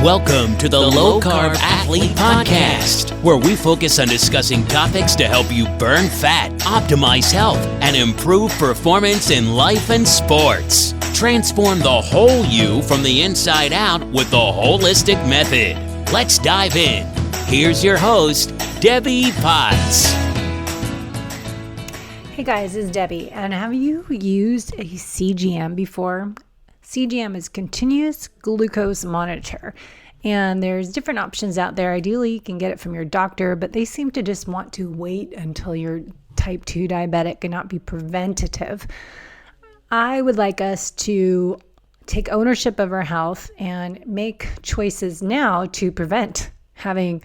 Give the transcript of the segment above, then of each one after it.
Welcome to the Low Carb Athlete Podcast, where we focus on discussing topics to help you burn fat, optimize health, and improve performance in life and sports. Transform the whole you from the inside out with the WHOLESTIC METHOD. Let's dive in. Here's your host, Debbie Potts. Hey guys, it's Debbie, and have you used a CGM before? CGM is continuous glucose monitor, and there's different options out there. Ideally, you can get it from your doctor, but they seem to just want to wait until you're type 2 diabetic and not be preventative. I would like us to take ownership of our health and make choices now to prevent having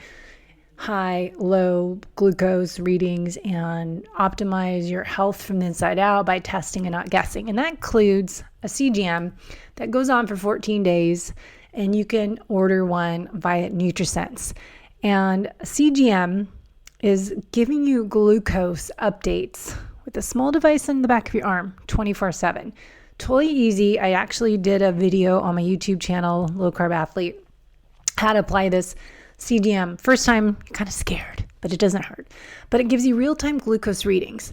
high, low glucose readings and optimize your health from the inside out by testing and not guessing. And that includes a CGM that goes on for 14 days, and you can order one via NutriSense. And a CGM is giving you glucose updates with a small device in the back of your arm 24/7. Totally easy. I actually did a video on my YouTube channel, Low Carb Athlete, how to apply this CGM. First time, you're kind of scared, but it doesn't hurt. But it gives you real-time glucose readings.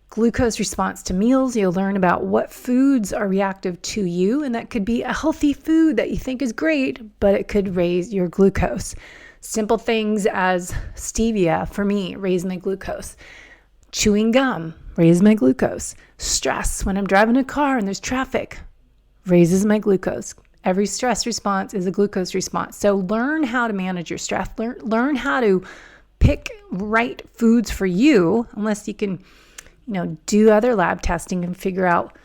Glucose response to meals. You'll learn about what foods are reactive to you, and that could be a healthy food that you think is great, but it could raise your glucose. Simple things as stevia, for me, raise my glucose. Chewing gum, raise my glucose. Stress, when I'm driving a car and there's traffic, raises my glucose. Every stress response is a glucose response. So learn how to manage your stress. Learn how to pick right foods for you, unless you can, do other lab testing and figure out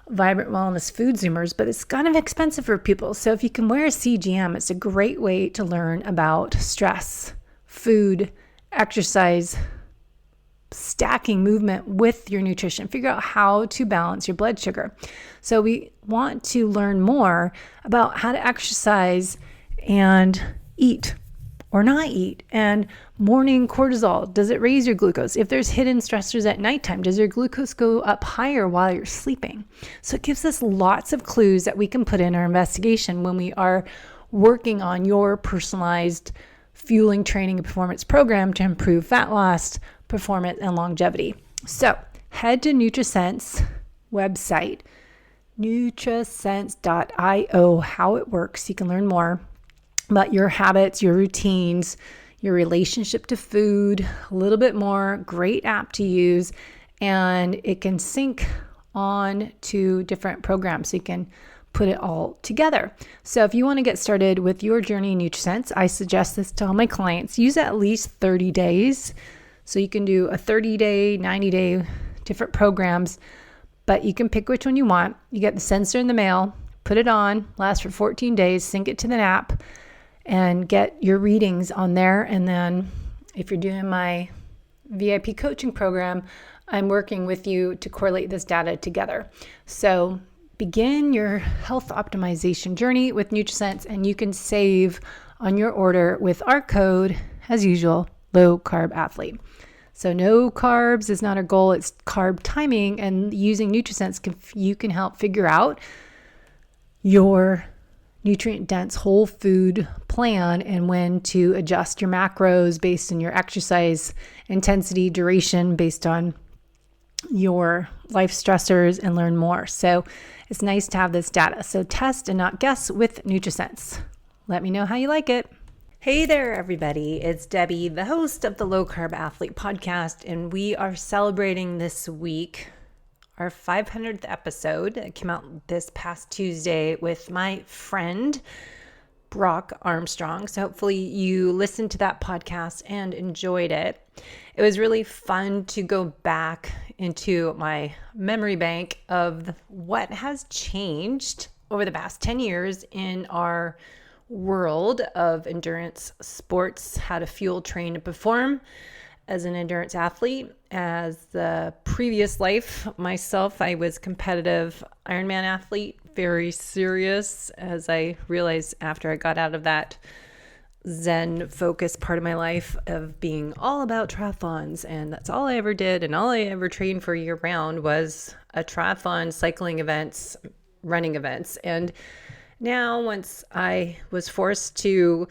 vibrant wellness food zoomers, but it's kind of expensive for people. So if you can wear a CGM, it's a great way to learn about stress, food, exercise, stacking movement with your nutrition. Figure out how to balance your blood sugar. So we want to learn more about how to exercise and eat or not eat. And morning cortisol, does it raise your glucose? If there's hidden stressors at nighttime, does your glucose go up higher while you're sleeping? So it gives us lots of clues that we can put in our investigation when we are working on your personalized fueling, training, and performance program to improve fat loss, performance, and longevity. So head to NutriSense website, nutrisense.io, how it works. You can learn more about your habits, your routines, your relationship to food, a little bit more. Great app to use, and it can sync on to different programs, so you can put it all together. So if you want to get started with your journey in NutriSense, I suggest this to all my clients. Use at least 30 days. So you can do a 30-day, 90-day, different programs, but you can pick which one you want. You get the sensor in the mail, put it on, lasts for 14 days, sync it to the app, and get your readings on there. And then if you're doing my VIP coaching program, I'm working with you to correlate this data together. So begin your health optimization journey with NutriSense, and you can save on your order with our code, as usual, Low Carb Athlete. So no carbs is not our goal, it's carb timing, and using NutriSense, you can help figure out your nutrient-dense whole food plan and when to adjust your macros based on your exercise intensity, duration, based on your life stressors, and learn more. So it's nice to have this data. So test and not guess with NutriSense. Let me know how you like it. Hey there, everybody. It's Debbie, the host of the Low Carb Athlete Podcast, and we are celebrating this week our 500th episode. It came out this past Tuesday with my friend, Brock Armstrong. So hopefully you listened to that podcast and enjoyed it. It was really fun to go back into my memory bank of what has changed over the past 10 years in our world of endurance sports, how to fuel, train, and perform as an endurance athlete. As the previous life, myself, I was competitive Ironman athlete, very serious, as I realized after I got out of that Zen focused part of my life of being all about triathlons. And that's all I ever did. And all I ever trained for year round was a triathlon, cycling events, running events. And Now, once I was forced to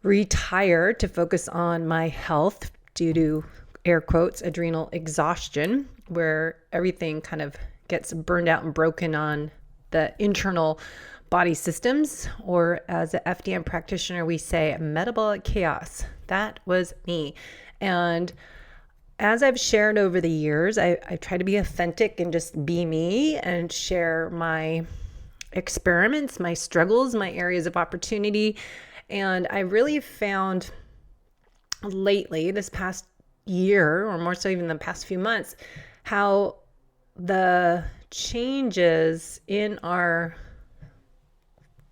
retire to focus on my health due to air quotes, adrenal exhaustion, where everything kind of gets burned out and broken on the internal body systems, or as an FDN practitioner, we say metabolic chaos. That was me. And as I've shared over the years, I try to be authentic and just be me and share my experiments, my struggles, my areas of opportunity. And I really found lately, this past year, or more so even the past few months, how the changes in our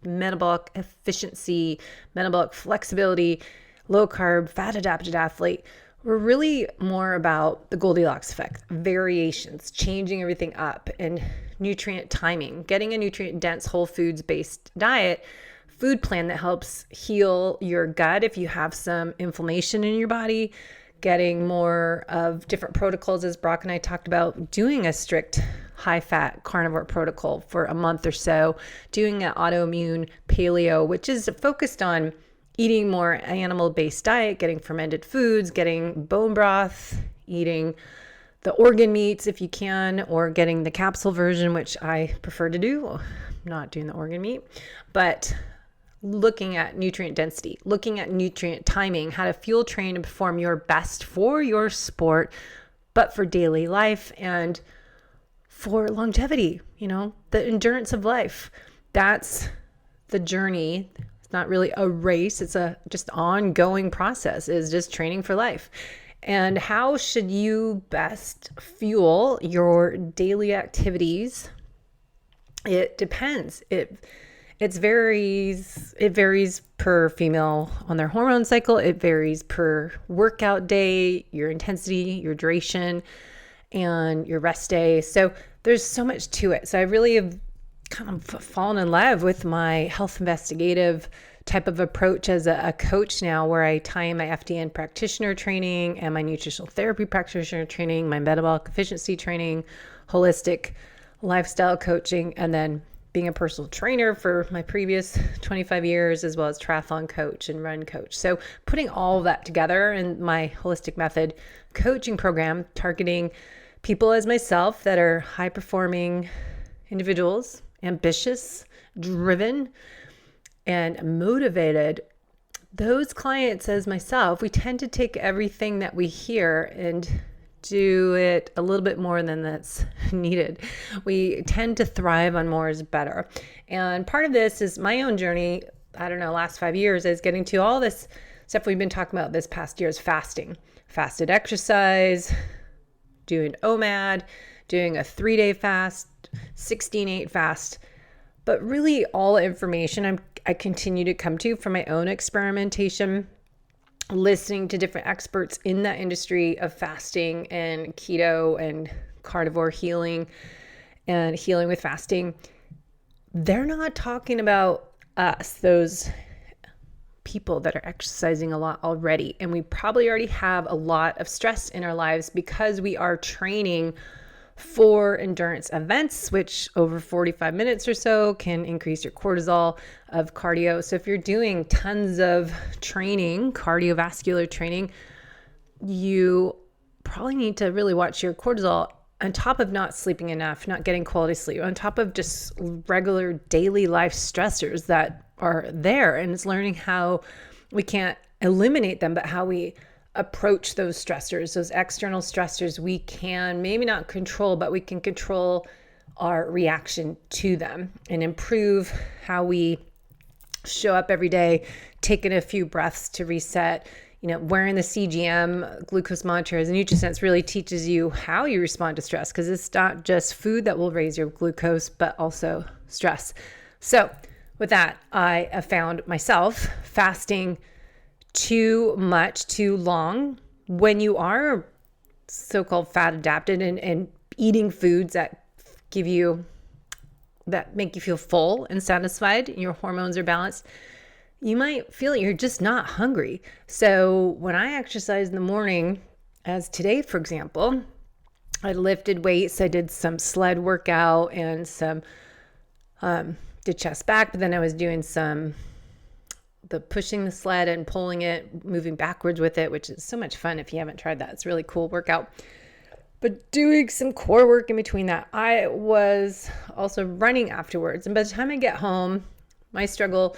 metabolic efficiency, metabolic flexibility, low carb, fat adapted athlete were really more about the Goldilocks effect, variations, changing everything up, and nutrient timing, getting a nutrient dense whole foods based diet food plan that helps heal your gut if you have some inflammation in your body, getting more of different protocols, as Brock and I talked about, doing a strict high-fat carnivore protocol for a month or so, doing an autoimmune paleo, which is focused on eating more animal-based diet, getting fermented foods, getting bone broth, eating the organ meats if you can, or getting the capsule version, which I prefer to do. I'm not doing the organ meat, but looking at nutrient density, looking at nutrient timing, how to fuel train and perform your best for your sport, but for daily life and for longevity, the endurance of life. That's the journey. It's not really a race. It's a just ongoing process, is just training for life. And how should you best fuel your daily activities? It depends. It varies per female on their hormone cycle. It varies per workout day, your intensity, your duration, and your rest day. So there's so much to it. So I really have kind of fallen in love with my health investigative type of approach as a coach now, where I tie in my FDN practitioner training and my nutritional therapy practitioner training, my metabolic efficiency training, holistic lifestyle coaching, and then being a personal trainer for my previous 25 years, as well as triathlon coach and run coach. So putting all of that together in my holistic method coaching program, targeting people as myself that are high performing individuals, ambitious, driven, and motivated. Those clients as myself, we tend to take everything that we hear and do it a little bit more than that's needed. We tend to thrive on more is better. And part of this is my own journey, last 5 years, is getting to all this stuff we've been talking about this past year is fasting. Fasted exercise, doing OMAD, doing a 3-day fast, 16-8 fast. But really all information I continue to come to from my own experimentation, listening to different experts in that industry of fasting and keto and carnivore healing and healing with fasting. They're not talking about us, those people that are exercising a lot already. And we probably already have a lot of stress in our lives because we are training for endurance events, which over 45 minutes or so can increase your cortisol of cardio. So if you're doing tons of training, cardiovascular training, you probably need to really watch your cortisol, on top of not sleeping enough, not getting quality sleep, on top of just regular daily life stressors that are there. And it's learning how we can't eliminate them, but how we approach those stressors, those external stressors we can maybe not control, but we can control our reaction to them and improve how we show up every day, taking a few breaths to reset. Wearing the CGM glucose monitor as a NutriSense really teaches you how you respond to stress, because it's not just food that will raise your glucose, but also stress. So with that, I have found myself fasting too much, too long when you are so-called fat adapted and eating foods that make you feel full and satisfied, and your hormones are balanced. You might feel you're just not hungry. So when I exercise in the morning, as today, for example, I lifted weights, I did some sled workout and some did chest back, but then I was doing the pushing the sled and pulling it, moving backwards with it, which is so much fun. If you haven't tried that, it's a really cool workout. But doing some core work in between that. I was also running afterwards. And by the time I get home, my struggle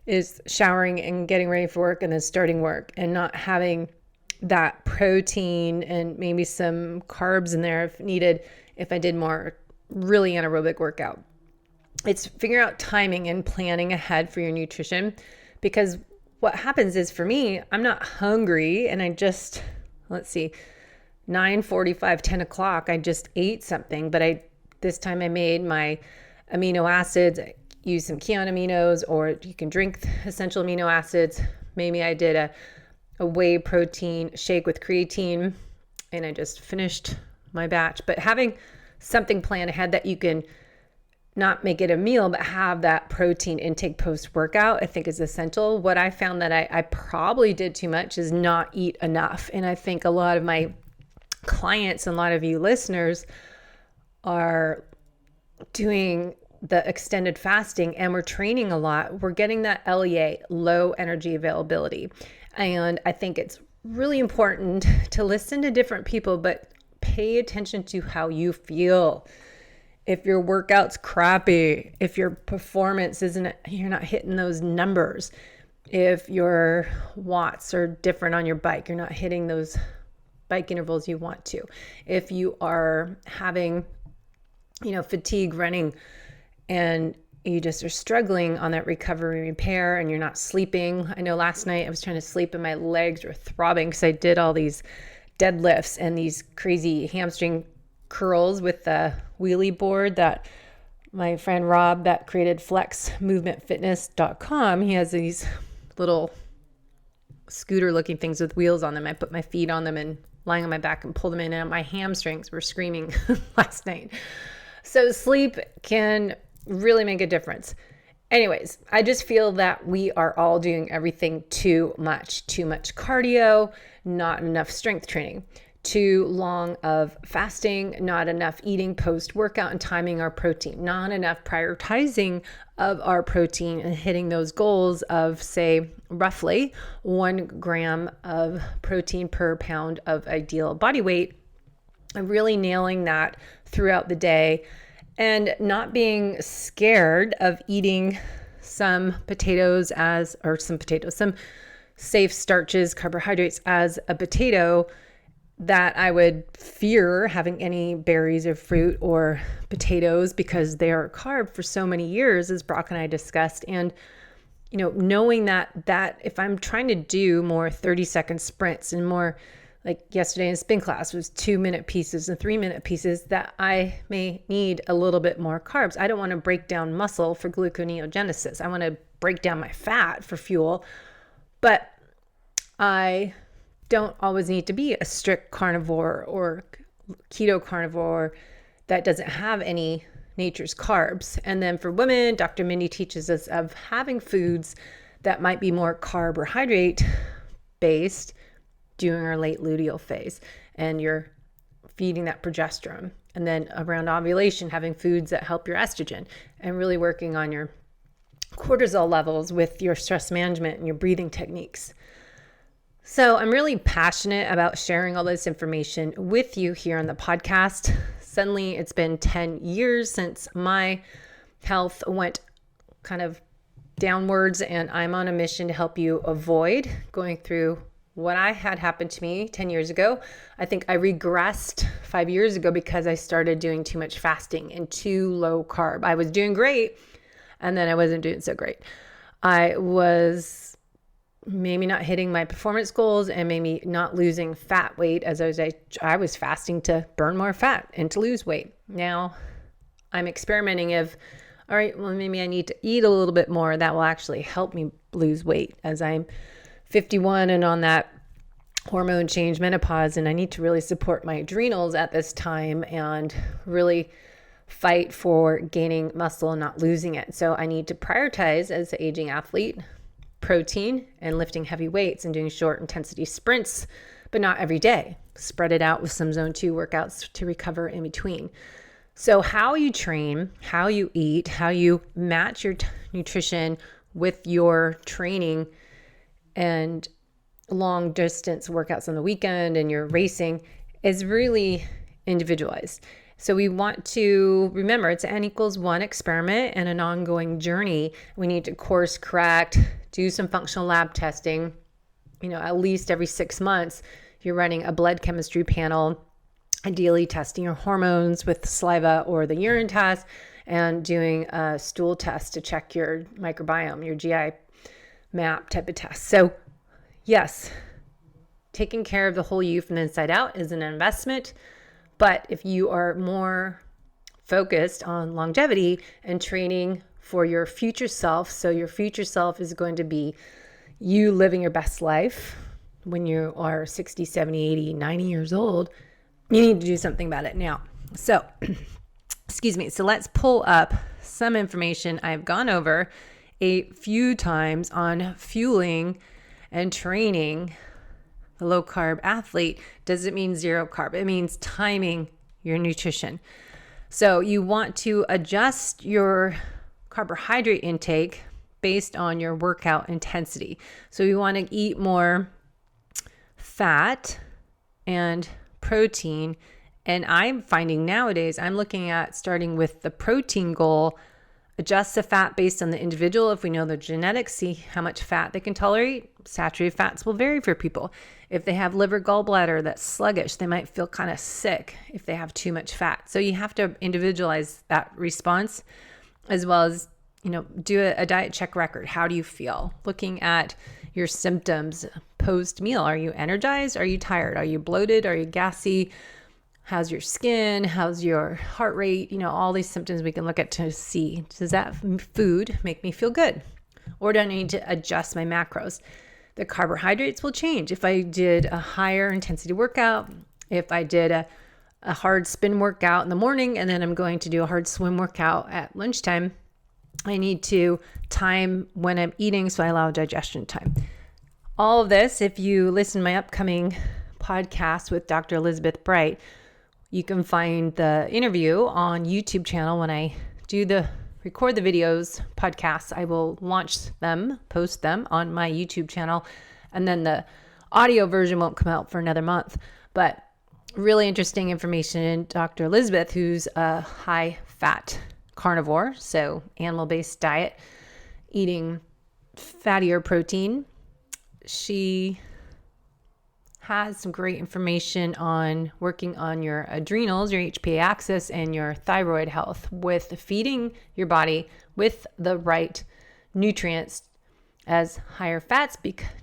is showering and getting ready for work and then starting work and not having that protein and maybe some carbs in there if needed, if I did more really anaerobic workout. It's figuring out timing and planning ahead for your nutrition, because what happens is, for me, I'm not hungry and I just, 9:45, 10 o'clock, I just ate something, but this time I made my amino acids, I used some Keon aminos, or you can drink essential amino acids. Maybe I did a whey protein shake with creatine and I just finished my batch. But having something planned ahead that you can not make it a meal, but have that protein intake post-workout, I think is essential. What I found that I probably did too much is not eat enough. And I think a lot of my clients and a lot of you listeners are doing the extended fasting and we're training a lot. We're getting that LEA, low energy availability. And I think it's really important to listen to different people, but pay attention to how you feel. If your workout's crappy, if your performance you're not hitting those numbers, if your watts are different on your bike, you're not hitting those bike intervals you want to. If you are having, fatigue running and you just are struggling on that recovery repair and you're not sleeping. I know last night I was trying to sleep and my legs were throbbing because I did all these deadlifts and these crazy hamstring curls with the wheelie board that my friend Rob that created flexmovementfitness.com. He has these little scooter looking things with wheels on them. I put my feet on them and lying on my back and pull them in, and my hamstrings were screaming last night. So sleep can really make a difference. Anyways, I just feel that we are all doing everything too much cardio, not enough strength training, too long of fasting, not enough eating post-workout and timing our protein, not enough prioritizing of our protein and hitting those goals of, say, roughly 1 gram of protein per pound of ideal body weight, and really nailing that throughout the day and not being scared of eating some safe starches, carbohydrates as a potato, that I would fear having any berries or fruit or potatoes because they are carb for so many years, as Brock and I discussed. And, knowing that if I'm trying to do more 30-second sprints and more, like yesterday in spin class was 2-minute pieces and 3-minute pieces, that I may need a little bit more carbs. I don't want to break down muscle for gluconeogenesis. I want to break down my fat for fuel, but I don't always need to be a strict carnivore or keto carnivore that doesn't have any nature's carbs. And then for women, Dr. Mindy teaches us of having foods that might be more carbohydrate based during our late luteal phase, and you're feeding that progesterone. And then around ovulation, having foods that help your estrogen and really working on your cortisol levels with your stress management and your breathing techniques. So I'm really passionate about sharing all this information with you here on the podcast. Suddenly it's been 10 years since my health went kind of downwards, and I'm on a mission to help you avoid going through what I had happened to me 10 years ago. I think I regressed 5 years ago because I started doing too much fasting and too low carb. I was doing great, and then I wasn't doing so great. I was maybe not hitting my performance goals and maybe not losing fat weight as I was fasting to burn more fat and to lose weight. Now I'm experimenting all right, well, maybe I need to eat a little bit more. That will actually help me lose weight as I'm 51 and on that hormone change menopause. And I need to really support my adrenals at this time and really fight for gaining muscle and not losing it. So I need to prioritize, as an aging athlete, protein and lifting heavy weights and doing short intensity sprints, but not every day. Spread it out with some zone 2 workouts to recover in between. So how you train, how you eat, how you match your nutrition with your training and long distance workouts on the weekend and your racing is really individualized. So we want to remember it's N equals 1 experiment and an ongoing journey. We need to course correct, do some functional lab testing. At least every 6 months, you're running a blood chemistry panel, ideally testing your hormones with saliva or the urine test, and doing a stool test to check your microbiome, your GI map type of test. So yes, taking care of the whole you from the inside out is an investment. But if you are more focused on longevity and training for your future self, so your future self is going to be you living your best life when you are 60, 70, 80, 90 years old, you need to do something about it now. So, So let's pull up some information I've gone over a few times on fueling and training the low carb athlete. Doesn't mean zero carb. It means timing your nutrition. So you want to adjust your carbohydrate intake based on your workout intensity. So you want to eat more fat and protein. And I'm finding nowadays, I'm looking at starting with the protein goal, adjust the fat based on the individual. If we know their genetics, see how much fat they can tolerate. Saturated fats will vary for people. If they have liver gallbladder that's sluggish, they might feel kind of sick if they have too much fat. So you have to individualize that response, as well as, do a diet check record. How do you feel? Looking at your symptoms post-meal. Are you energized? Are you tired? Are you bloated? Are you gassy? How's your skin? How's your heart rate? All these symptoms we can look at to see, does that food make me feel good? Or do I need to adjust my macros? The carbohydrates will change. If I did a higher intensity workout, if I did a hard spin workout in the morning, and then I'm going to do a hard swim workout at lunchtime, I need to time when I'm eating so I allow digestion time. All of this, if you listen to my upcoming podcast with Dr. Elizabeth Bright, you can find the interview on YouTube channel. When I record the videos, podcasts, I will post them on my YouTube channel. And then the audio version won't come out for another month. But really interesting information. And Dr. Elizabeth, who's a high fat carnivore, so animal-based diet, eating fattier protein. She has some great information on working on your adrenals, your HPA axis, and your thyroid health with feeding your body with the right nutrients as higher fats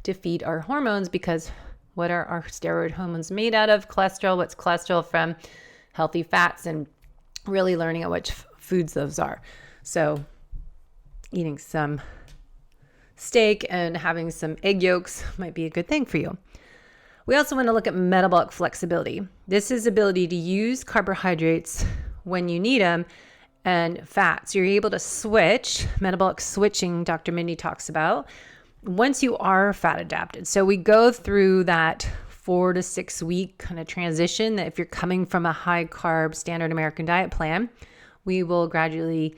to feed our hormones, because what are our steroid hormones made out of? Cholesterol. What's cholesterol from? Healthy fats, and really learning at which foods those are. So eating some steak and having some egg yolks might be a good thing for you. We also want to look at metabolic flexibility. This is ability to use carbohydrates when you need them and fats. You're able to switch, metabolic switching, Dr. Mindy talks about, once you are fat adapted. So we go through that 4 to 6 week kind of transition that if you're coming from a high carb standard American diet plan, we will gradually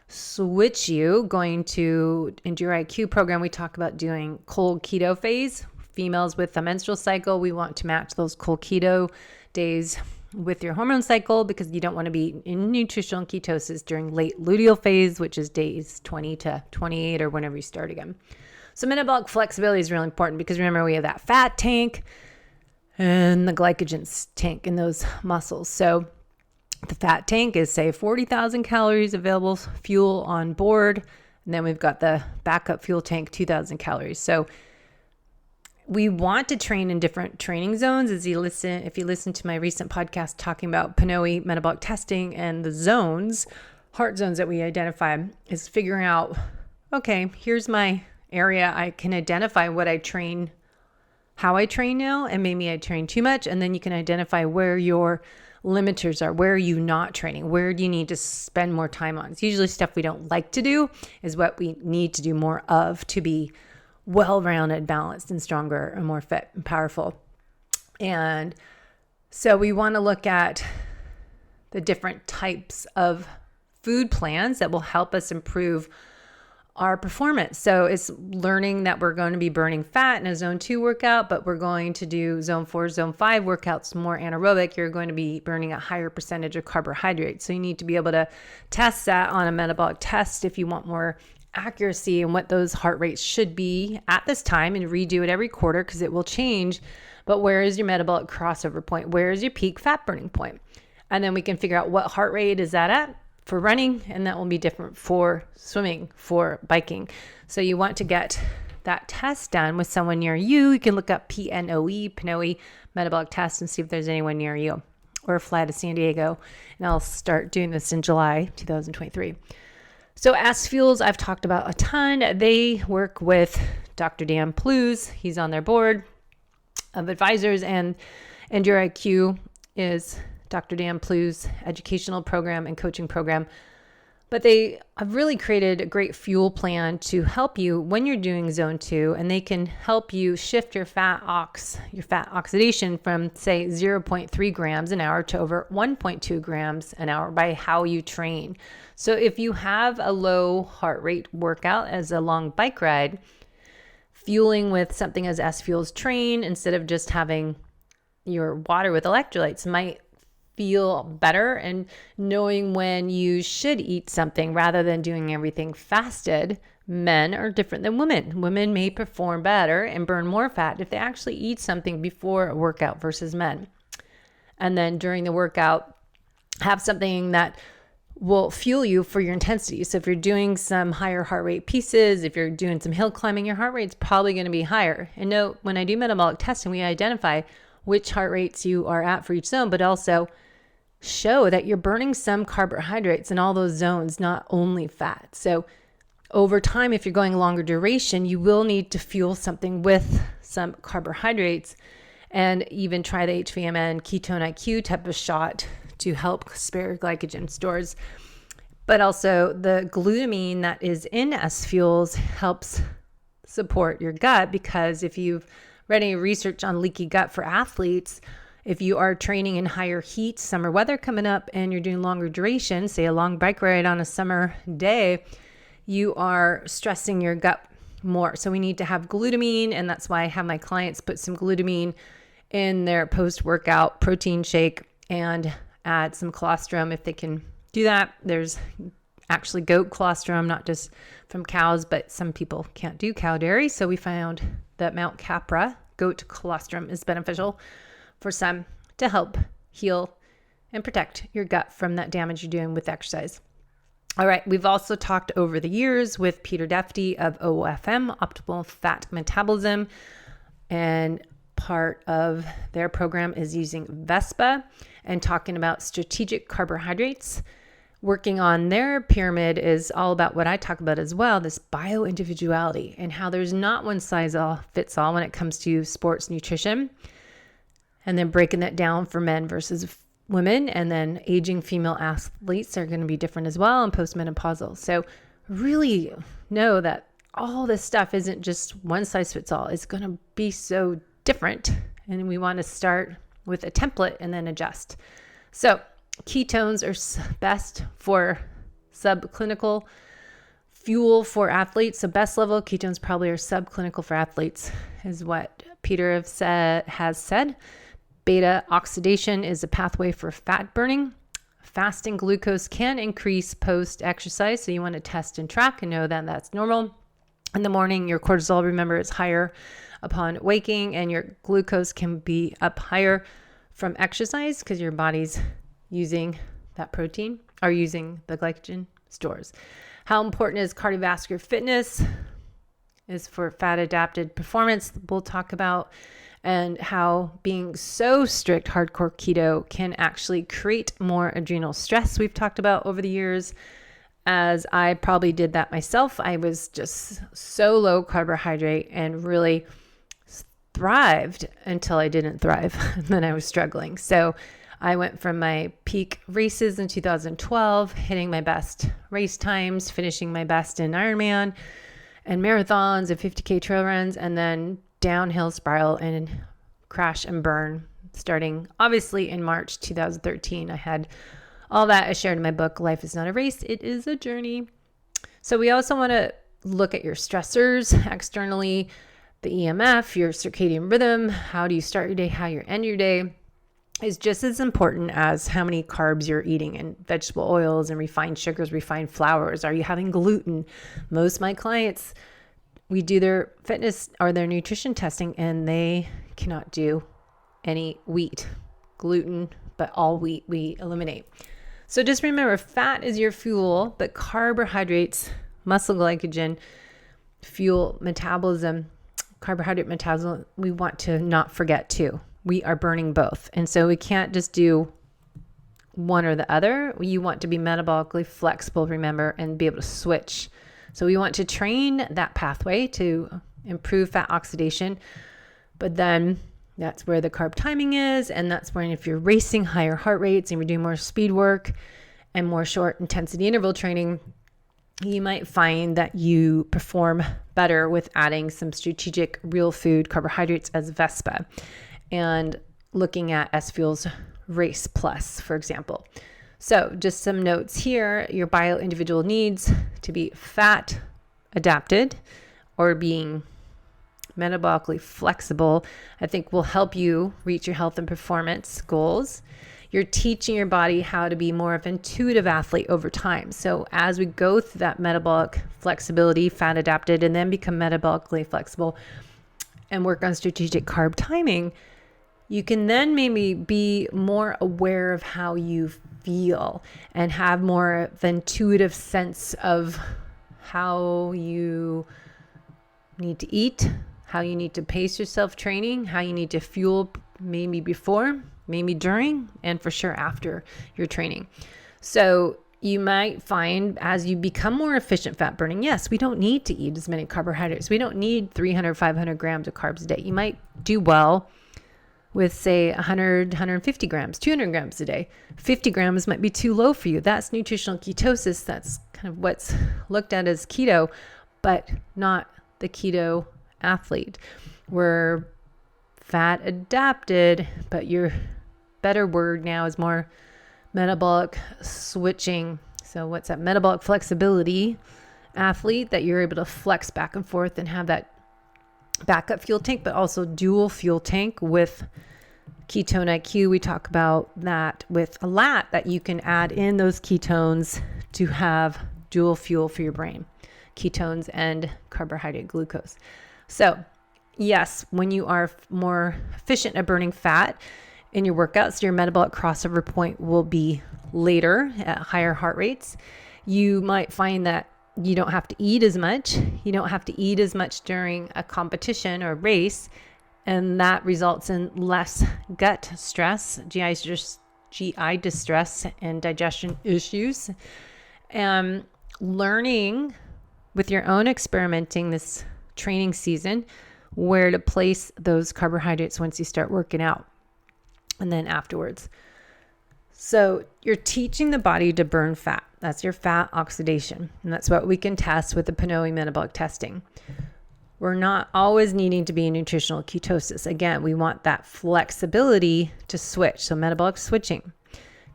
switch you into your IQ program. We talk about doing cold keto phase. Females with a menstrual cycle, we want to match those cold keto days with your hormone cycle, because you don't want to be in nutritional ketosis during late luteal phase, which is days 20 to 28 or whenever you start again. So metabolic flexibility is really important, because remember, we have that fat tank and the glycogen tank in those muscles. So the fat tank is, say, 40,000 calories available fuel on board. And then we've got the backup fuel tank, 2,000 calories. So we want to train in different training zones. If you listen to my recent podcast talking about PNOE metabolic testing and the zones, heart zones that we identify, is figuring out, okay, here's my area. I can identify what I train, how I train now, and maybe I train too much. And then you can identify where your limiters are. Where are you not training? Where do you need to spend more time on? It's usually stuff we don't like to do is what we need to do more of to be well-rounded, balanced, and stronger and more fit and powerful. And so we want to look at the different types of food plans that will help us improve our performance. So it's learning that we're going to be burning fat in a zone 2 workout, but we're going to do zone 4, zone 5 workouts more anaerobic. You're going to be burning a higher percentage of carbohydrates. So you need to be able to test that on a metabolic test if you want more accuracy and what those heart rates should be at this time, and redo it every quarter because it will change. But where is your metabolic crossover point? Where is your peak fat burning point? And then we can figure out what heart rate is that at for running, and that will be different for swimming, for biking. So you want to get that test done with someone near you. You can look up PNOE metabolic test and see if there's anyone near you, or fly to San Diego. And I'll start doing this in July 2023. So S Fuels, I've talked about a ton. They work with Dr. Dan Plews. He's on their board of advisors, and EndureIQ is Dr. Dan Plews' educational program and coaching program. But they have really created a great fuel plan to help you when you're doing zone 2, and they can help you shift your fat oxidation from, say, 0.3 grams an hour to over 1.2 grams an hour by how you train. So if you have a low heart rate workout as a long bike ride, fueling with something as S Fuels Train instead of just having your water with electrolytes might feel better, and knowing when you should eat something rather than doing everything fasted. Men are different than women. Women may perform better and burn more fat if they actually eat something before a workout versus men. And then during the workout, have something that will fuel you for your intensity. So if you're doing some higher heart rate pieces, if you're doing some hill climbing, your heart rate's probably going to be higher. And note, when I do metabolic testing, we identify which heart rates you are at for each zone, but also show that you're burning some carbohydrates in all those zones, not only fat. So over time, if you're going longer duration, you will need to fuel something with some carbohydrates, and even try the HVMN ketone IQ type of shot to help spare glycogen stores. But also the glutamine that is in S Fuels helps support your gut, because if you've read any research on leaky gut for athletes, if you are training in higher heat, summer weather coming up, and you're doing longer duration, say a long bike ride on a summer day, you are stressing your gut more. So we need to have glutamine, and that's why I have my clients put some glutamine in their post-workout protein shake and add some colostrum if they can do that. There's actually goat colostrum, not just from cows, but some people can't do cow dairy. So we found that Mount Capra goat colostrum is beneficial for some to help heal and protect your gut from that damage you're doing with exercise. All right, we've also talked over the years with Peter Defty of OFM, Optimal Fat Metabolism, and part of their program is using Vespa and talking about strategic carbohydrates. Working on their pyramid is all about what I talk about as well, this bio-individuality, and how there's not one size fits all when it comes to sports nutrition. And then breaking that down for men versus women, and then aging female athletes are going to be different as well, and postmenopausal. So really know that all this stuff isn't just one size fits all. It's going to be so different, and we want to start with a template and then adjust. So ketones are best for subclinical fuel for athletes. So best level ketones probably are subclinical for athletes, is what Peter has said. Beta oxidation is a pathway for fat burning. Fasting glucose can increase post-exercise, so you want to test and track and know that that's normal. In the morning, your cortisol, remember, is higher upon waking, and your glucose can be up higher from exercise because your body's using that protein, or using the glycogen stores. How important is cardiovascular fitness is for fat-adapted performance, we'll talk about, and how being so strict hardcore keto can actually create more adrenal stress. We've talked about over the years, as I probably did that myself. I was just so low carbohydrate and really thrived until I didn't thrive. And then I was struggling. So I went from my peak races in 2012, hitting my best race times, finishing my best in Ironman and marathons and 50K trail runs, and then downhill spiral and crash and burn starting obviously in March 2013. I had All that is shared in my book, Life is Not a Race, It is a Journey. So we also want to look at your stressors externally, the EMF, your circadian rhythm, how do you start your day, how you end your day, is just as important as how many carbs you're eating, and vegetable oils and refined sugars, refined flours. Are you having gluten? Most of my clients, we do their fitness or their nutrition testing and they cannot do any wheat, gluten, but all wheat we eliminate. So just remember, fat is your fuel, but carbohydrates, muscle glycogen, fuel metabolism, carbohydrate metabolism, we want to not forget too. We are burning both. And so we can't just do one or the other. You want to be metabolically flexible, remember, and be able to switch. So we want to train that pathway to improve fat oxidation. But then that's where the carb timing is. And that's when if you're racing higher heart rates and you're doing more speed work and more short intensity interval training, you might find that you perform better with adding some strategic real food carbohydrates as Vespa, and looking at S-Fuel's Race Plus, for example. So just some notes here. Your bio-individual needs to be fat adapted or being metabolically flexible, I think will help you reach your health and performance goals. You're teaching your body how to be more of an intuitive athlete over time. So as we go through that metabolic flexibility, fat adapted, and then become metabolically flexible and work on strategic carb timing, you can then maybe be more aware of how you feel and have more of an intuitive sense of how you need to eat, how you need to pace yourself training, how you need to fuel maybe before, maybe during, and for sure after your training. So you might find as you become more efficient fat burning, yes, we don't need to eat as many carbohydrates. We don't need 300, 500 grams of carbs a day. You might do well with say 100, 150 grams, 200 grams a day. 50 grams might be too low for you. That's nutritional ketosis. That's kind of what's looked at as keto, but not the keto athlete. We're fat adapted, but your better word now is more metabolic switching. So what's that? Metabolic flexibility athlete, that you're able to flex back and forth and have that backup fuel tank, but also dual fuel tank with ketone IQ. We talk about that with a lat, that you can add in those ketones to have dual fuel for your brain, ketones and carbohydrate glucose. So yes, when you are more efficient at burning fat in your workouts, your metabolic crossover point will be later at higher heart rates. You might find that you don't have to eat as much. You don't have to eat as much during a competition or race, and that results in less gut stress, GI distress, and digestion issues. Learning with your own experimenting this training season where to place those carbohydrates once you start working out and then afterwards. So you're teaching the body to burn fat. That's your fat oxidation. And that's what we can test with the Pinoe metabolic testing. We're not always needing to be in nutritional ketosis. Again, we want that flexibility to switch. So metabolic switching.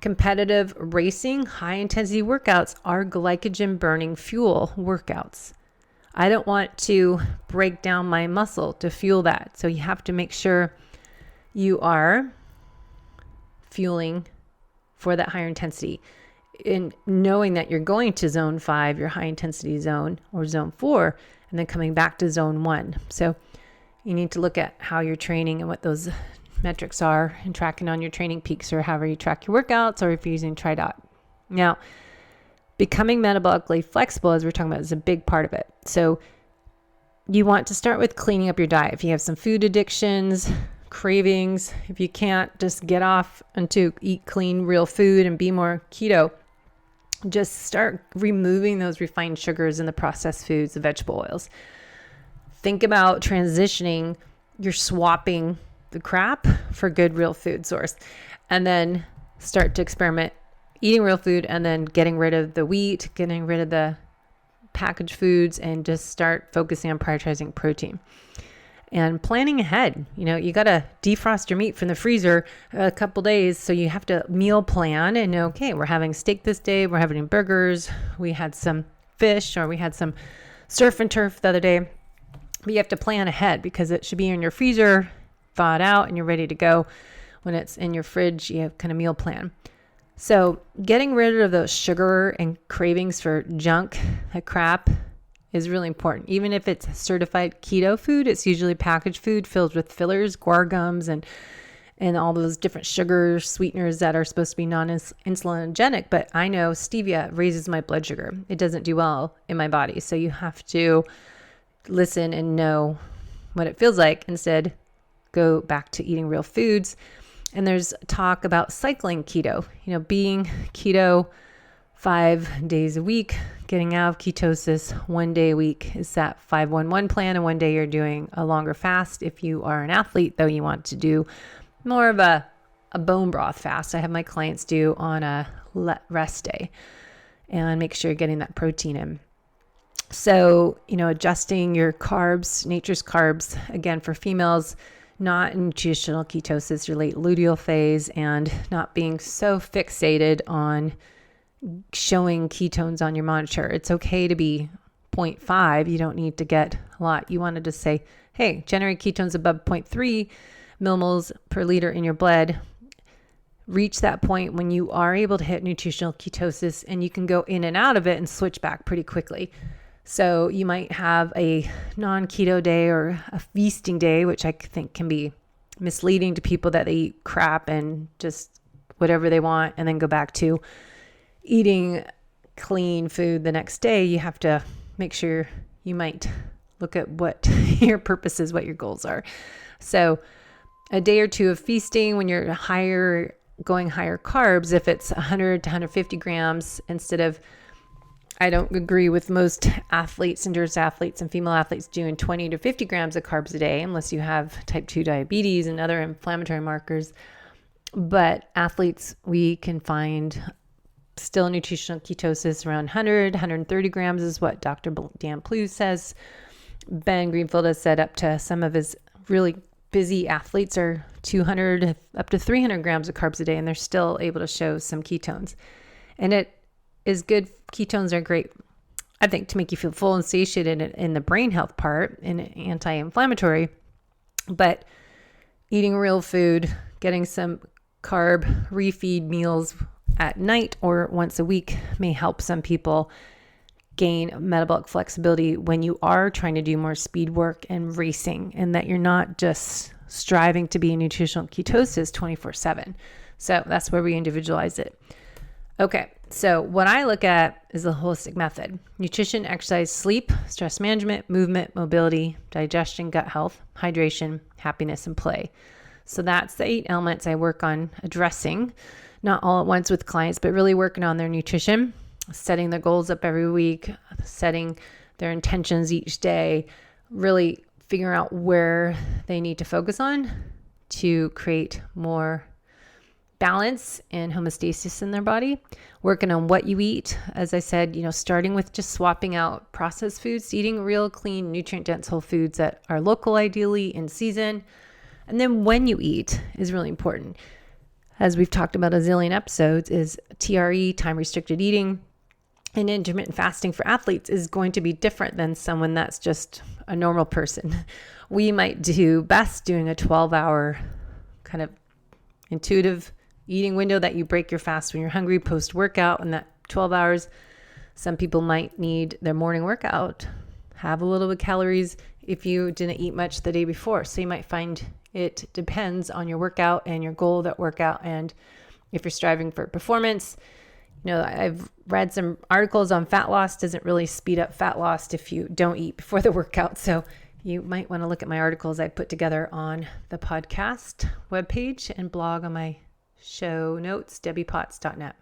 Competitive racing, high intensity workouts are glycogen burning fuel workouts. I don't want to break down my muscle to fuel that. So you have to make sure you are fueling for that higher intensity, in knowing that you're going to zone 5, your high intensity zone, or zone 4, and then coming back to zone 1. So you need to look at how you're training and what those metrics are, and tracking on your training peaks, or however you track your workouts, or if you're using TriDot. Now, becoming metabolically flexible, as we're talking about, is a big part of it. So you want to start with cleaning up your diet. If you have some food addictions, cravings, if you can't just get off and to eat clean, real food and be more keto, just start removing those refined sugars and the processed foods, the vegetable oils. Think about transitioning. You're swapping the crap for good real food source, and then start to experiment eating real food, and then getting rid of the wheat, getting rid of the packaged foods, and just start focusing on prioritizing protein. and planning ahead. You got to defrost your meat from the freezer a couple days. So you have to meal plan and know, okay, we're having steak this day. We're having burgers. We had some fish, or we had some surf and turf the other day. But you have to plan ahead because it should be in your freezer, thawed out, and you're ready to go. When it's in your fridge, you have kind of meal plan. So getting rid of those sugar and cravings for junk, that crap, is really important. Even if it's certified keto food, it's usually packaged food filled with fillers, guar gums, and all those different sugar sweeteners that are supposed to be non-insulinogenic. But I know stevia raises my blood sugar. It doesn't do well in my body. So you have to listen and know what it feels like. Instead, go back to eating real foods. And there's talk about cycling keto, being keto 5 days a week, getting out of ketosis 1 day a week is that 5-1-1 plan. And 1 day you're doing a longer fast. If you are an athlete, though, you want to do more of a bone broth fast. I have my clients do on a rest day and make sure you're getting that protein in. So, adjusting your carbs, nature's carbs, again, for females, not in nutritional ketosis, your late luteal phase, and not being so fixated on showing ketones on your monitor. It's okay to be 0.5. You don't need to get a lot. You wanted to say, hey, generate ketones above 0.3 millimoles per liter in your blood. Reach that point when you are able to hit nutritional ketosis, and you can go in and out of it and switch back pretty quickly. So you might have a non-keto day or a feasting day, which I think can be misleading to people that they eat crap and just whatever they want and then go back to eating clean food the next day. You have to make sure you might look at what your purpose is, what your goals are. So a day or two of feasting when you're going higher carbs, if it's 100 to 150 grams instead of, I don't agree with most athletes, endurance athletes and female athletes doing 20 to 50 grams of carbs a day, unless you have type 2 diabetes and other inflammatory markers. But athletes, we can find still nutritional ketosis around 100, 130 grams is what Dr. Dan Plews says. Ben Greenfield has said up to some of his really busy athletes are 200 up to 300 grams of carbs a day, and they're still able to show some ketones. And it is good. Ketones are great, I think, to make you feel full and satiated in the brain health part and anti-inflammatory. But eating real food, getting some carb refeed meals at night or once a week may help some people gain metabolic flexibility when you are trying to do more speed work and racing, and that you're not just striving to be in nutritional ketosis 24/7. So that's where we individualize it. Okay, so what I look at is the holistic method: nutrition, exercise, sleep, stress management, movement, mobility, digestion, gut health, hydration, happiness, and play. So that's the 8 elements I work on addressing, not all at once with clients, but really working on their nutrition, setting their goals up every week, setting their intentions each day, really figuring out where they need to focus on to create more balance and homeostasis in their body, working on what you eat. As I said, starting with just swapping out processed foods, eating real, clean, nutrient-dense whole foods that are local, ideally in season. And then when you eat is really important. As we've talked about a zillion episodes, is TRE, time-restricted eating, and intermittent fasting for athletes is going to be different than someone that's just a normal person. We might do best doing a 12-hour kind of intuitive eating window that you break your fast when you're hungry post-workout, and that 12 hours. Some people might need their morning workout, have a little bit of calories if you didn't eat much the day before. So you might find it depends on your workout and your goal of that workout. And if you're striving for performance, I've read some articles on fat loss doesn't really speed up fat loss if you don't eat before the workout. So you might want to look at my articles I put together on the podcast webpage and blog on my show notes, debbiepotts.net.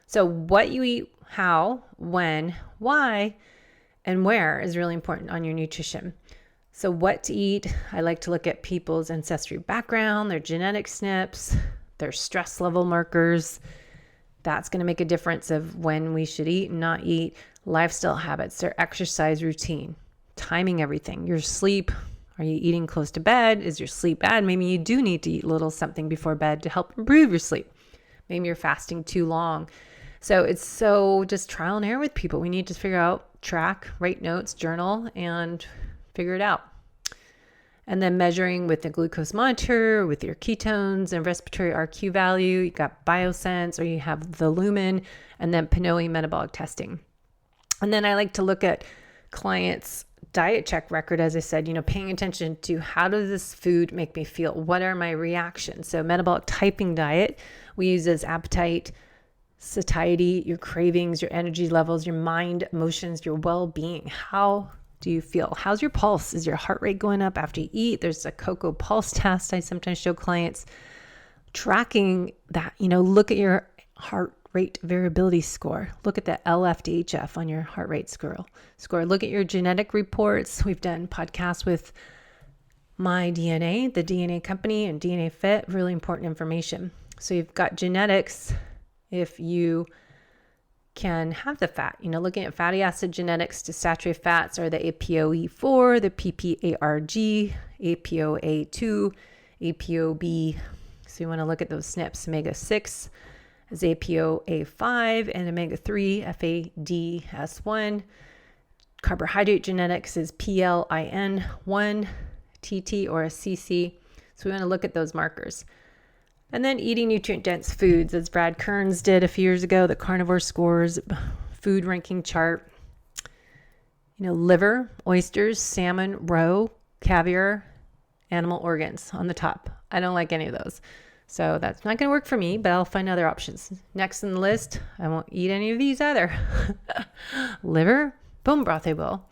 So what you eat, how, when, why, and where is really important on your nutrition. So what to eat, I like to look at people's ancestry background, their genetic SNPs, their stress level markers. That's going to make a difference of when we should eat and not eat. Lifestyle habits, their exercise routine, timing everything, your sleep. Are you eating close to bed? Is your sleep bad? Maybe you do need to eat a little something before bed to help improve your sleep. Maybe you're fasting too long. So it's so just trial and error with people. We need to figure out, track, write notes, journal, and figure it out. And then measuring with the glucose monitor, with your ketones and respiratory RQ value. You got Biosense, or you have the Lumen, and then PNOE metabolic testing. And then I like to look at clients' diet check record, as I said, paying attention to how does this food make me feel? What are my reactions? So metabolic typing diet, we use as appetite, satiety, your cravings, your energy levels, your mind, emotions, your well-being. How do you feel? How's your pulse? Is your heart rate going up after you eat? There's a Coco pulse test I sometimes show clients. Tracking that, look at your heart rate variability score. Look at the LFDHF on your heart rate score. Look at your genetic reports. We've done podcasts with My DNA, the DNA company, and DNA Fit, really important information. So you've got genetics. If you can have the fat, looking at fatty acid genetics to saturated fats are the APOE4, the PPARG, APOA2, APOB. So you want to look at those SNPs. Omega-6 is APOA5 and omega-3, FADS1. Carbohydrate genetics is PLIN1, TT, or a CC. So we want to look at those markers. And then eating nutrient-dense foods, as Brad Kearns did a few years ago, the carnivore scores, food ranking chart. Liver, oysters, salmon, roe, caviar, animal organs on the top. I don't like any of those. So that's not going to work for me, but I'll find other options. Next in the list, I won't eat any of these either. Liver, bone broth I will.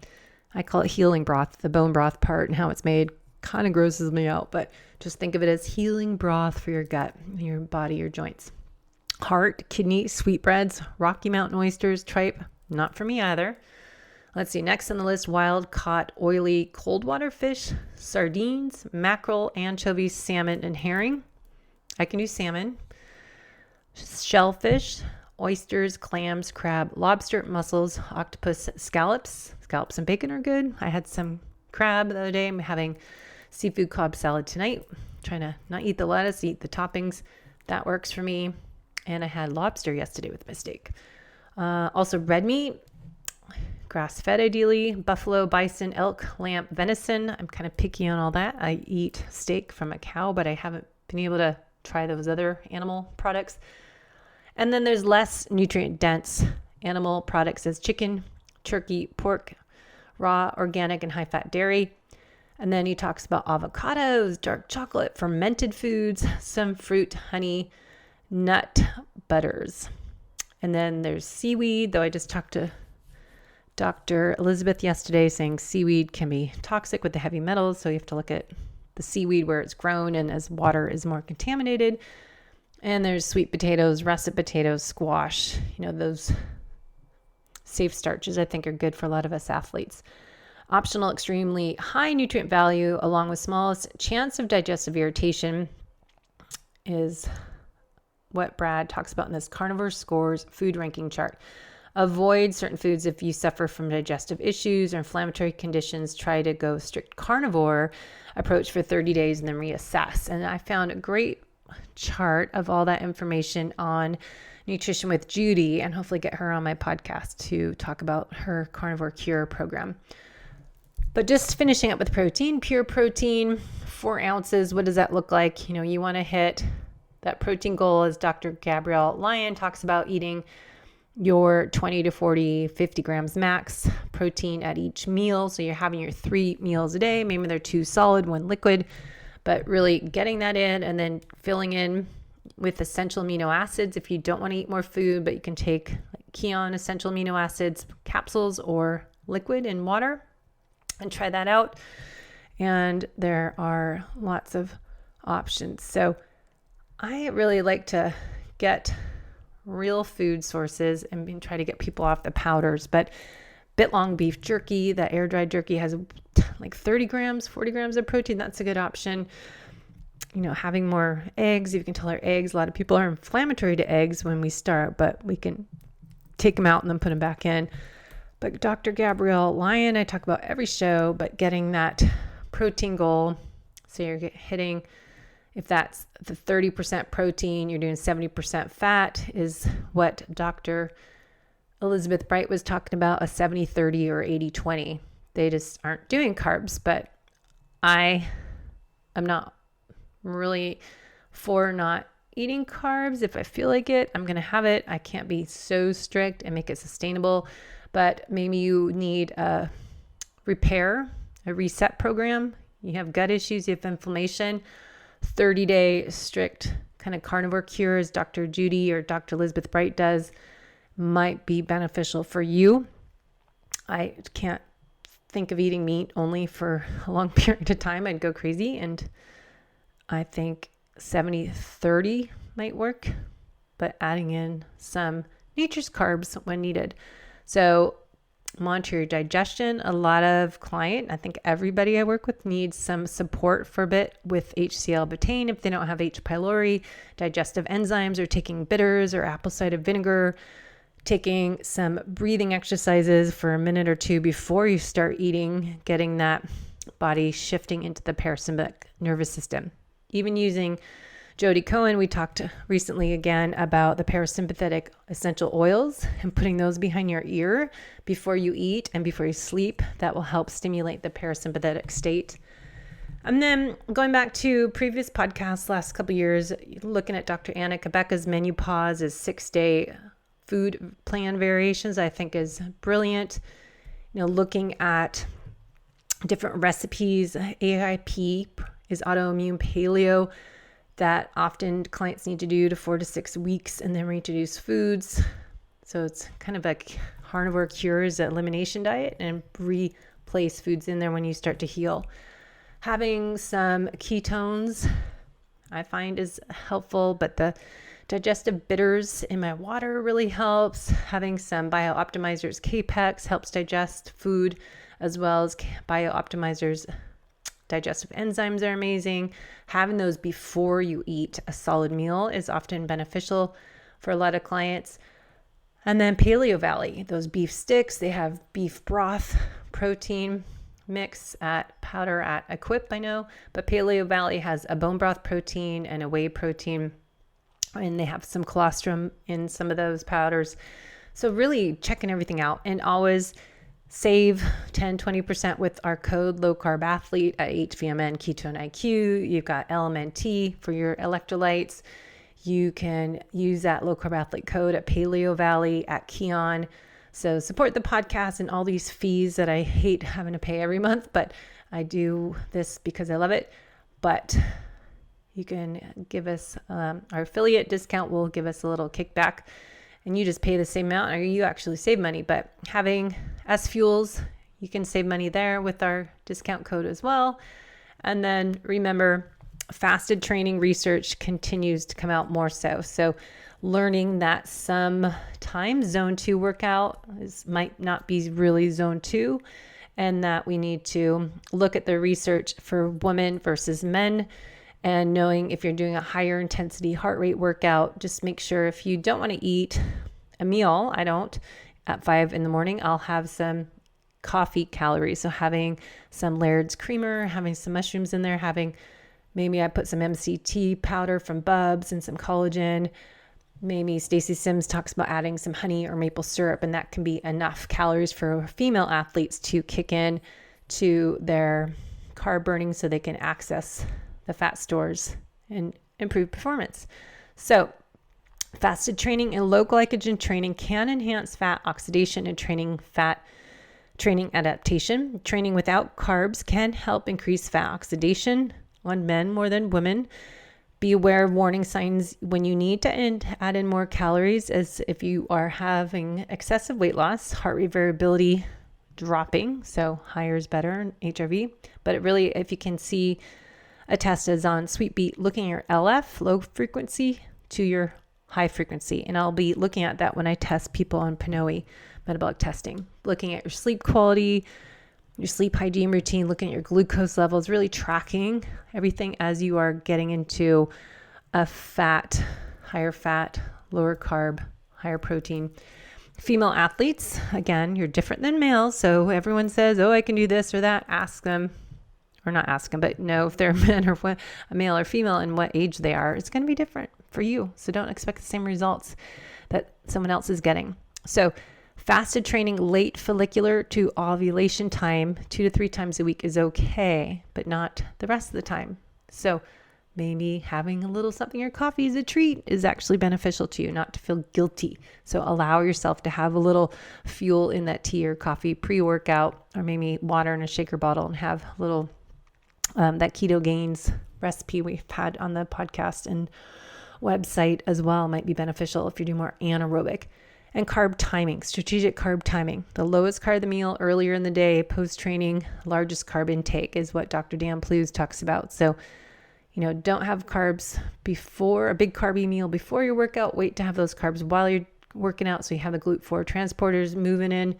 I call it healing broth, the bone broth part and how it's made kind of grosses me out, but just think of it as healing broth for your gut, your body, your joints. Heart, kidney, sweetbreads, Rocky Mountain oysters, tripe, not for me either. Let's see, next on the list, wild caught oily cold water fish, sardines, mackerel, anchovies, salmon, and herring. I can do salmon. Shellfish, oysters, clams, crab, lobster, mussels, octopus, scallops. Scallops and bacon are good. I had some crab the other day. I'm having seafood Cobb salad tonight. Trying to not eat the lettuce, eat the toppings. That works for me. And I had lobster yesterday with my steak. Also red meat, grass-fed ideally, buffalo, bison, elk, lamb, venison. I'm kind of picky on all that. I eat steak from a cow, but I haven't been able to try those other animal products. And then there's less nutrient-dense animal products as chicken, turkey, pork, raw, organic, and high-fat dairy. And then he talks about avocados, dark chocolate, fermented foods, some fruit, honey, nut butters. And then there's seaweed, though I just talked to Dr. Elizabeth yesterday saying seaweed can be toxic with the heavy metals. So you have to look at the seaweed where it's grown and as water is more contaminated. And there's sweet potatoes, russet potatoes, squash, those safe starches I think are good for a lot of us athletes. Optional, extremely high nutrient value along with smallest chance of digestive irritation is what Brad talks about in this carnivore scores food ranking chart. Avoid certain foods if you suffer from digestive issues or inflammatory conditions. Try to go strict carnivore approach for 30 days and then reassess. And I found a great chart of all that information on Nutrition with Judy, and hopefully get her on my podcast to talk about her carnivore cure program. But just finishing up with protein, pure protein, 4 ounces. What does that look like? You want to hit that protein goal, as Dr. Gabrielle Lyon talks about, eating your 20 to 40, 50 grams max protein at each meal. So you're having your 3 meals a day. Maybe they're 2 solid, 1 liquid, but really getting that in and then filling in with essential amino acids. If you don't want to eat more food, but you can take like Keon essential amino acids capsules or liquid in water and try that out. And there are lots of options. So I really like to get real food sources and try to get people off the powders. But Bitlong beef jerky, that air dried jerky, has like 30 grams, 40 grams of protein. That's a good option. Having more eggs, you can tell our eggs, a lot of people are inflammatory to eggs when we start, but we can take them out and then put them back in. But Dr. Gabrielle Lyon, I talk about every show, but getting that protein goal. So you're hitting, if that's the 30% protein, you're doing 70% fat is what Dr. Elizabeth Bright was talking about, a 70-30 or 80-20. They just aren't doing carbs, but I am not really for not eating carbs. If I feel like it, I'm going to have it. I can't be so strict and make it sustainable, but maybe you need a reset program. You have gut issues, you have inflammation, 30-day strict kind of carnivore cures Dr. Judy or Dr. Elizabeth Bright does might be beneficial for you. I can't think of eating meat only for a long period of time. I'd go crazy. And I think 70-30 might work, but adding in some nature's carbs when needed. So monitor your digestion. A lot of I think everybody I work with needs some support for a bit with HCl betaine. If they don't have H. pylori, digestive enzymes, or taking bitters or apple cider vinegar, taking some breathing exercises for a minute or two before you start eating, getting that body shifting into the parasympathetic nervous system. Even using Jody Cohen, we talked recently again about the parasympathetic essential oils and putting those behind your ear before you eat and before you sleep. That will help stimulate the parasympathetic state. And then going back to previous podcasts last couple of years, looking at Dr. Anna Kabecka's menu pause is 6-day food plan variations, I think is brilliant. Looking at different recipes, AIP is autoimmune paleo that often clients need to do to 4 to 6 weeks and then reintroduce foods. So it's kind of a carnivore cures elimination diet and replace foods in there when you start to heal. Having some ketones I find is helpful, but the digestive bitters in my water really helps. Having some biooptimizers, Capex, helps digest food, as well as biooptimizers. Digestive enzymes are amazing. Having those before you eat a solid meal is often beneficial for a lot of clients. And then Paleo Valley, those beef sticks, they have beef broth, protein mix at powder at Equip, I know, but Paleo Valley has a bone broth protein and a whey protein, and they have some colostrum in some of those powders. So really checking everything out, and always save 10-20% with our code Low Carb Athlete at HVMN Ketone IQ. You've got LMNT for your electrolytes. You can use that Low Carb Athlete code at Paleo Valley at Keon. So support the podcast and all these fees that I hate having to pay every month, but I do this because I love it. But you can give us our affiliate discount will give us a little kickback, and you just pay the same amount, or you actually save money. But having S Fuels, you can save money there with our discount code as well. And then remember, fasted training research continues to come out more so. So learning that sometimes zone 2 workout might not be really zone 2, and that we need to look at the research for women versus men. And knowing if you're doing a higher intensity heart rate workout, just make sure if you don't want to eat a meal, I don't, at 5 in the morning, I'll have some coffee calories. So having some Laird's creamer, having some mushrooms in there, maybe I put some MCT powder from Bubs and some collagen. Maybe Stacy Sims talks about adding some honey or maple syrup, and that can be enough calories for female athletes to kick in to their carb burning so they can access the fat stores and improve performance. So fasted training and low glycogen training can enhance fat oxidation and fat training adaptation. Training without carbs can help increase fat oxidation on men more than women. Be aware of warning signs when you need to add in more calories, as if you are having excessive weight loss, heart rate variability dropping, so higher is better in HRV. But it really, if you can see a test is on Sweet Beat, looking at your LF, low frequency, to your high frequency. And I'll be looking at that when I test people on PNOE metabolic testing, looking at your sleep quality, your sleep hygiene routine, looking at your glucose levels, really tracking everything as you are getting into a higher fat, lower carb, higher protein. Female athletes, again, you're different than males. So everyone says, oh, I can do this or that. Ask them, or not ask them, but know if they're men or what, a male or female and what age they are. It's going to be different for you. So don't expect the same results that someone else is getting. So fasted training late follicular to ovulation time 2 to 3 times a week is okay, but not the rest of the time. So maybe having a little something in your coffee as a treat is actually beneficial to you, not to feel guilty. So allow yourself to have a little fuel in that tea or coffee pre-workout, or maybe water in a shaker bottle, and have a little, that Keto Gains recipe we've had on the podcast and website as well might be beneficial if you do more anaerobic. And carb timing, strategic carb timing. The lowest carb of the meal earlier in the day, post-training, largest carb intake is what Dr. Dan Plews talks about. So, don't have carbs before a big carby meal before your workout. Wait to have those carbs while you're working out. So you have the GLUT4 transporters moving in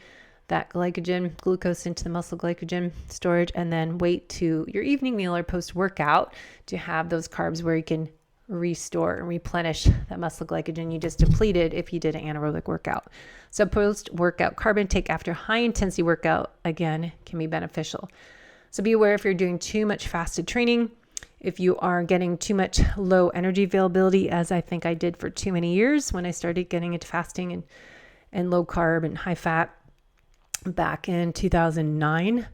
that glucose into the muscle glycogen storage, and then wait to your evening meal or post-workout to have those carbs where you can restore and replenish that muscle glycogen you just depleted if you did an anaerobic workout. So post-workout carb intake after high intensity workout, again, can be beneficial. So be aware if you're doing too much fasted training, if you are getting too much low energy availability, as I think I did for too many years when I started getting into fasting and low carb and high fat back in 2009.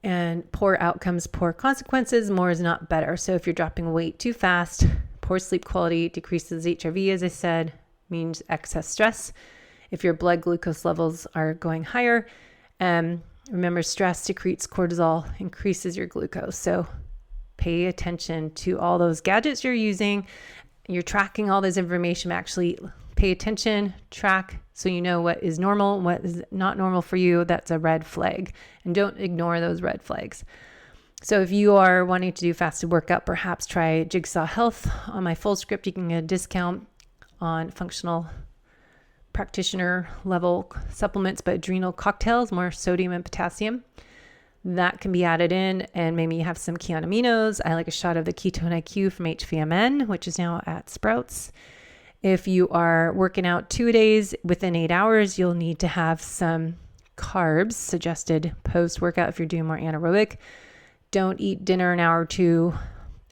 And poor outcomes, poor consequences, more is not better. So if you're dropping weight too fast, poor sleep quality decreases HRV, as I said, means excess stress. If your blood glucose levels are going higher, remember, stress secretes cortisol, increases your glucose. So pay attention to all those gadgets you're using. You're tracking all this information. Actually pay attention, track, so you know what is normal, what is not normal for you. That's a red flag. And don't ignore those red flags. So if you are wanting to do fasted workout, perhaps try Jigsaw Health. On my full script, you can get a discount on functional practitioner level supplements, but adrenal cocktails, more sodium and potassium. That can be added in, and maybe you have some Keto aminos. I like a shot of the Ketone IQ from HVMN, which is now at Sprouts. If you are working out 2 days within 8 hours, you'll need to have some carbs suggested post-workout if you're doing more anaerobic. Don't eat dinner an hour or two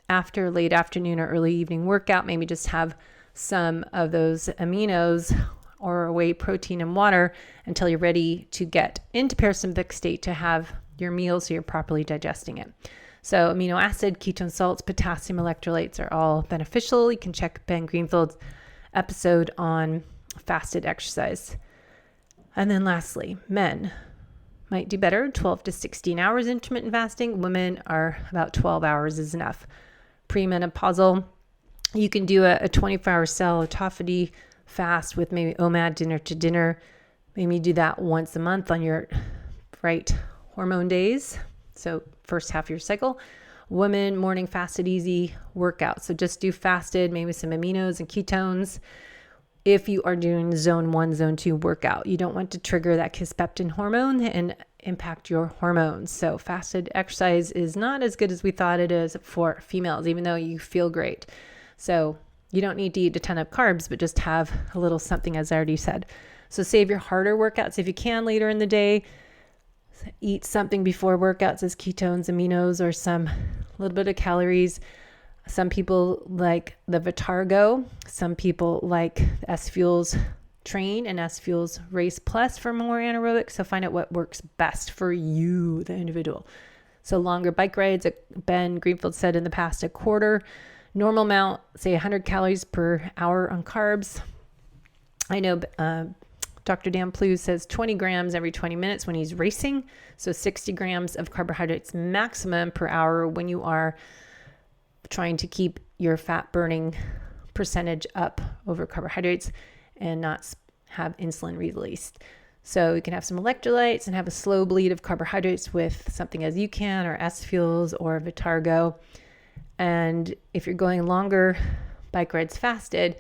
after late afternoon or early evening workout. Maybe just have some of those aminos or whey protein and water until you're ready to get into parasympathetic state to have your meal so you're properly digesting it. So amino acid, ketone salts, potassium electrolytes are all beneficial. You can check Ben Greenfield's episode on fasted exercise. And then lastly, men might do better, 12 to 16 hours intermittent fasting. Women are about 12 hours is enough. Premenopausal, you can do a 24-hour cell autophagy fast with maybe OMAD dinner to dinner. Maybe do that once a month on your right hormone days. So first half of your cycle. Women, morning fasted easy workout. So just do fasted, maybe some aminos and ketones. If you are doing zone 1, zone 2 workout, you don't want to trigger that kisspeptin hormone and impact your hormones. So fasted exercise is not as good as we thought it is for females, even though you feel great. So you don't need to eat a ton of carbs, but just have a little something, as I already said. So save your harder workouts if you can later in the day. Eat something before workouts as ketones, aminos, or some little bit of calories. Some people like the Vitargo. Some people like S Fuels Train and S Fuels Race Plus for more anaerobic. So find out what works best for you, the individual. So longer bike rides, Ben Greenfield said in the past, a quarter normal amount, say 100 calories per hour on carbs. I know Dr. Dan Plews says 20 grams every 20 minutes when he's racing. So 60 grams of carbohydrates maximum per hour when you are trying to keep your fat burning percentage up over carbohydrates and not have insulin released. So you can have some electrolytes and have a slow bleed of carbohydrates with something as you can, or S Fuels or Vitargo. And if you're going longer bike rides fasted,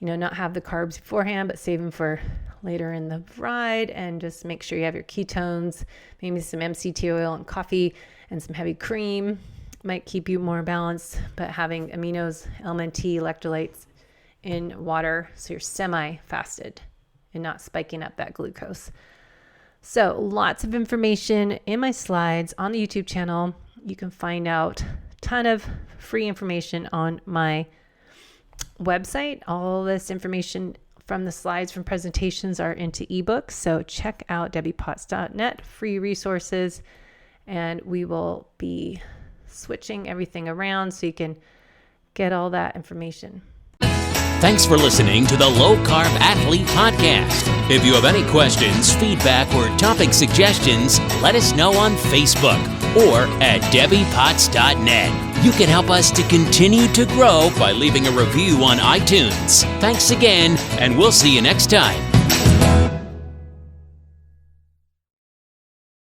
not have the carbs beforehand, but save them for later in the ride, and just make sure you have your ketones, maybe some MCT oil and coffee and some heavy cream might keep you more balanced, but having aminos, LMNT, electrolytes in water so you're semi-fasted and not spiking up that glucose. So lots of information in my slides on the YouTube channel. You can find out a ton of free information on my website. All this information from the slides from presentations are into ebooks. So check out debbiepotts.net, free resources, and we will be switching everything around so you can get all that information. Thanks for listening to the Low Carb Athlete Podcast. If you have any questions, feedback, or topic suggestions, let us know on Facebook or at debbiepotts.net. You can help us to continue to grow by leaving a review on iTunes. Thanks again, and we'll see you next time.